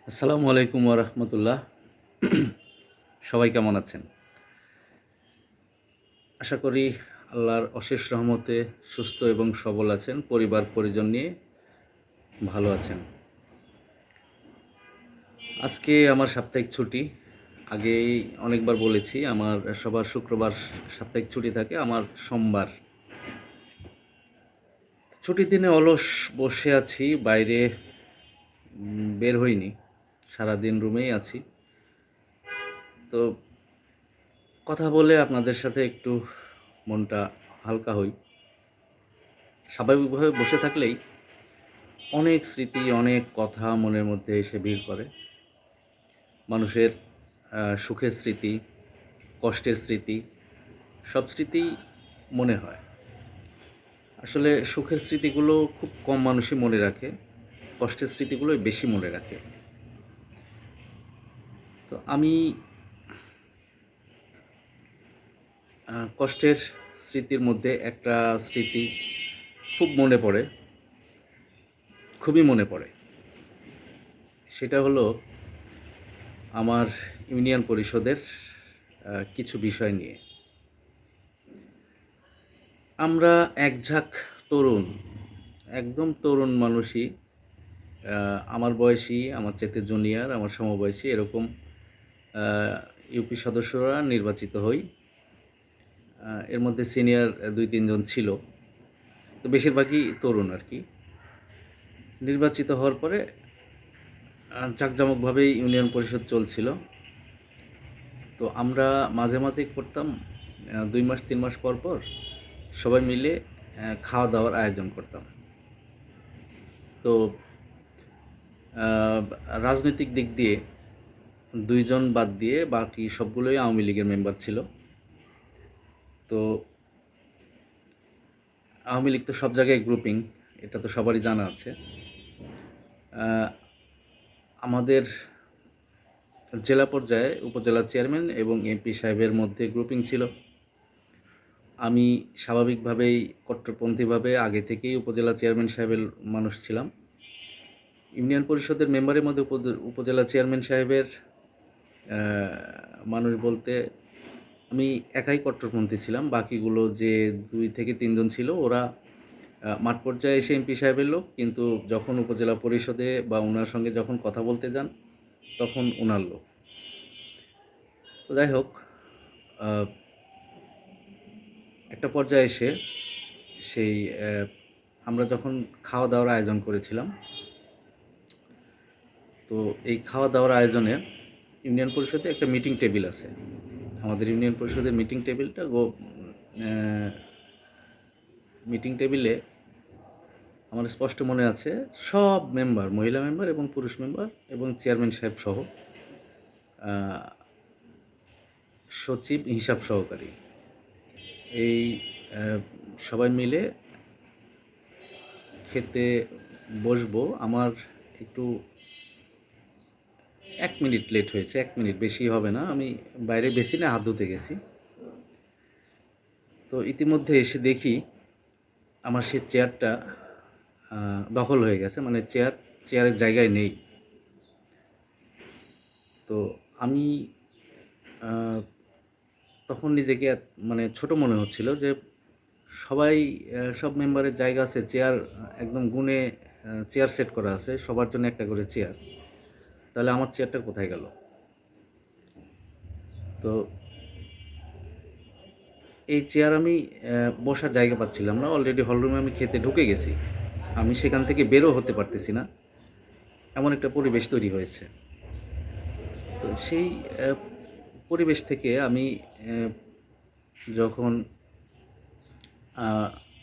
আসসালামু আলাইকুম ওরহমতুল্লাহ। সবাই কেমন আছেন? আশা করি আল্লাহর অশেষ রহমতে সুস্থ এবং সবল আছেন, পরিবার পরিজন নিয়ে ভালো আছেন। আজকে আমার সাপ্তাহিক ছুটি। আগেই অনেকবার বলেছি আমার সবার শুক্রবার সাপ্তাহিক ছুটি থাকে, আমার সোমবার। ছুটির দিনে অলস বসে আছি, বাইরে বের হইনি, সারাদিন রুমেই আছি। তো কথা বলে আপনাদের সাথে একটু মনটা হালকা হই। স্বাভাবিকভাবে বসে থাকলেই অনেক স্মৃতি, অনেক কথা মনের মধ্যে এসে ভিড় করে। মানুষের সুখের স্মৃতি, কষ্টের স্মৃতি, সব স্মৃতিই মনে হয়। আসলে সুখের স্মৃতিগুলো খুব কম মানুষই মনে রাখে, কষ্টের স্মৃতিগুলোই বেশি মনে রাখে। তো আমি কষ্টের স্মৃতির মধ্যে একটা স্মৃতি খুব মনে পড়ে, খুবই মনে পড়ে। সেটা হলো আমার ইউনিয়ন পরিষদের কিছু বিষয় নিয়ে। আমরা একঝাঁক তরুণ, একদম তরুণ মানুষই, আমার বয়সী, আমার চাইতে জুনিয়র, আমার সমবয়সী এরকম ইউপি সদস্যরা নির্বাচিত হই। এর মধ্যে সিনিয়র ২-৩ জন ছিল, তো বেশিরভাগই তরুণ আর কি। নির্বাচিত হওয়ার পরে জাঁকজমকভাবেই ইউনিয়ন পরিষদ চলছিল। তো আমরা মাঝে মাঝেই করতাম ২ মাস ৩ মাস পর পর সবাই মিলে খাওয়া দাওয়ার আয়োজন করতাম। তো রাজনৈতিক দিক দিয়ে ২ জন বাদ দিয়ে বাকি সবগুলোই আওয়ামী লীগের মেম্বার ছিল। তো আওয়ামী লীগ তো সব জায়গায় গ্রুপিং, এটা তো সবারই জানা আছে। আমাদের জেলা পর্যায়ে উপজেলা চেয়ারম্যান এবং এমপি সাহেবের মধ্যে গ্রুপিং ছিল। আমি স্বাভাবিকভাবেই কট্টরপন্থীভাবে আগে থেকেই উপজেলা চেয়ারম্যান সাহেবের মানুষ ছিলাম। ইউনিয়ন পরিষদের মেম্বারের মধ্যে উপজেলা চেয়ারম্যান সাহেবের মানুষ বলতে আমি একাই কট্টরপন্থী ছিলাম। বাকিগুলো যে ২ থেকে ৩ জন ছিল ওরা মাঠ পর্যায়ে এসে এমপি সাহেবের লোক, কিন্তু যখন উপজেলা পরিষদে বা ওনার সঙ্গে যখন কথা বলতে যান তখন ওনার লোক। তো যাই হোক, একটা পর্যায়ে এসে সেই আমরা যখন খাওয়া দাওয়ার আয়োজন করেছিলাম, তো এই খাওয়া দাওয়ার আয়োজনে ইউনিয়ন পরিষদে একটা মিটিং টেবিল আছে। আমাদের ইউনিয়ন পরিষদের মিটিং টেবিলটা মিটিং টেবিলে আমার স্পষ্ট মনে আছে সব মেম্বার, মহিলা মেম্বার এবং পুরুষ মেম্বার এবং চেয়ারম্যান সাহেব সহ, সচিব, হিসাব সহকারী, এই সবাই মিলে খেতে বসবো। আমার একটু ১ মিনিট লেট হয়েছে, ১ মিনিট বেশি হবে না। আমি বাইরে বেসিনে হাত ধুতে গেছি। তো ইতিমধ্যে এসে দেখি আমার সেই চেয়ারটা দখল হয়ে গেছে, মানে চেয়ারের জায়গায় নেই। তো আমি তখন নিজেকে মানে ছোট মনে হচ্ছিল যে সবাই, সব মেম্বারের জায়গা আছে, চেয়ার একদম গুণে চেয়ার সেট করা আছে, সবার জন্য একটা করে চেয়ার, তাহলে আমার চেয়ারটা কোথায় গেল? তো এই চেয়ার আমি বসার জায়গা পাচ্ছিলাম না। অলরেডি হলরুমে আমি খেতে ঢুকে গেছি, আমি সেখান থেকে বেরও হতে পারতেছি না, এমন একটা পরিবেশ তৈরি হয়েছে। তো সেই পরিবেশ থেকে আমি যখন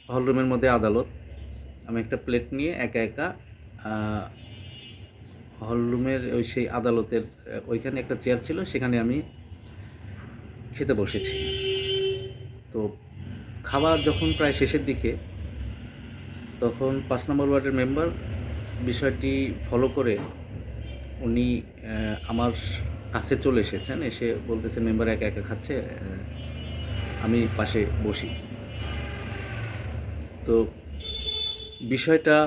হলরুমের মধ্যে আদালত, আমি একটা প্লেট নিয়ে একা একা হলরুমের সেই আদালতের ওইখানে একটা চেয়ার ছিল, সেখানে আমি খেতে বসেছি। তো খাবার যখন প্রায় শেষের দিকে, তখন ৫ নম্বর ওয়ার্ডের মেম্বার বিষয়টি ফলো করে উনি আমার কাছে চলে এসেছেন, এসে বলতেছেন মেম্বার একা একা খাচ্ছে, আমি পাশে বসি। তো বিষয়টা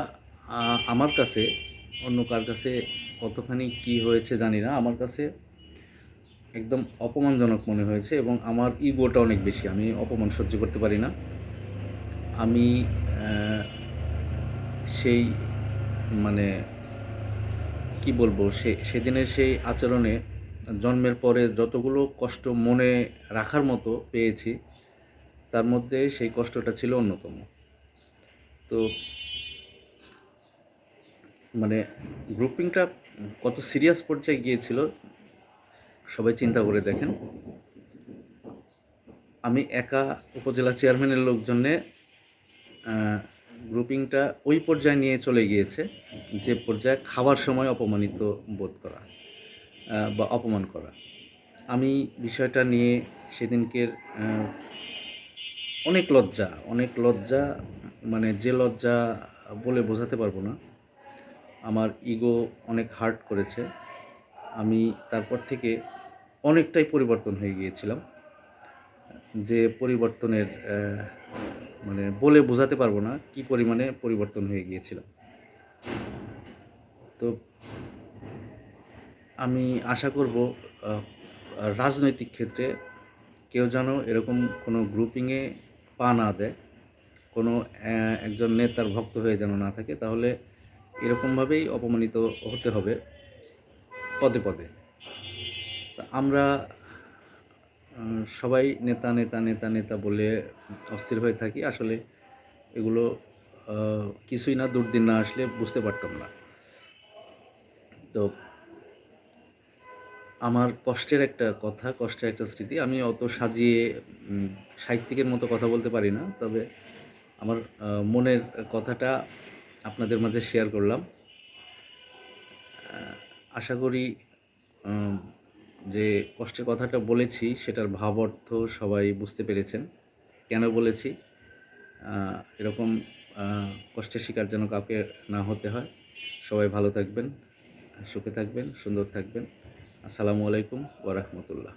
আমার কাছে অন্য কার কাছে কতখানি কি হয়েছে জানি না, আমার কাছে একদম অপমানজনক মনে হয়েছে এবং আমার ইগোটা অনেক বেশি, আমি অপমান সহ্য করতে পারি না। আমি সেই মানে কি বলবো, সেদিনের সেই আচরণে জন্মের পরে যতগুলো কষ্ট মনে রাখার মতো পেয়েছি, তার মধ্যে সেই কষ্টটা ছিল অন্যতম। তো মানে গ্রুপিংটা কত সিরিয়াস পর্যায়ে গিয়েছিল সবাই চিন্তা করে দেখেন। আমি একা উপজেলা চেয়ারম্যানের লোকজনে গ্রুপিংটা ওই পর্যায়ে নিয়ে চলে গিয়েছে যে পর্যায়ে খাওয়ার সময় অপমানিত বোধ করা বা অপমান করা। আমি বিষয়টা নিয়ে সেদিনকের অনেক লজ্জা, মানে যে লজ্জা বলে বোঝাতে পারবো না। আমার ইগো অনেক হার্ট করেছে। আমি তারপর থেকে অনেকটাই পরিবর্তন হয়ে গিয়েছিলাম, যে পরিবর্তনের মানে বলে বোঝাতে পারবো না কি পরিমাণে পরিবর্তন হয়ে গিয়েছিলাম। তো আমি আশা করব রাজনৈতিক ক্ষেত্রে কেউ যেন এরকম কোনো গ্রুপিংয়ে পা না দেয়, কোনো একজন নেতার ভক্ত হয়ে যেন না থাকে, তাহলে এরকমভাবেই অপমানিত হতে হবে পদে পদে। তা আমরা সবাই নেতা নেতা নেতা নেতা বলে অস্থির হয়ে থাকি, আসলে এগুলো কিছুই না, দুর্দিন না আসলে বুঝতে পারতাম না। তো আমার কষ্টের একটা কথা, কষ্টের একটা স্মৃতি, আমি অত সাজিয়ে সাহিত্যিকের মতো কথা বলতে পারি না, তবে আমার মনের কথাটা আপনাদের মাঝে শেয়ার করলাম। আশা করি যে কষ্টের কথাটা বলেছি সেটার ভাব অর্থ সবাই বুঝতে পেরেছেন, কেন বলেছি। এরকম কষ্টের শিকার যেন কাউকে না হতে হয়। সবাই ভালো থাকবেন, সুখে থাকবেন, সুন্দর থাকবেন। আসসালামু আলাইকুম ওয়া রাহমাতুল্লাহ।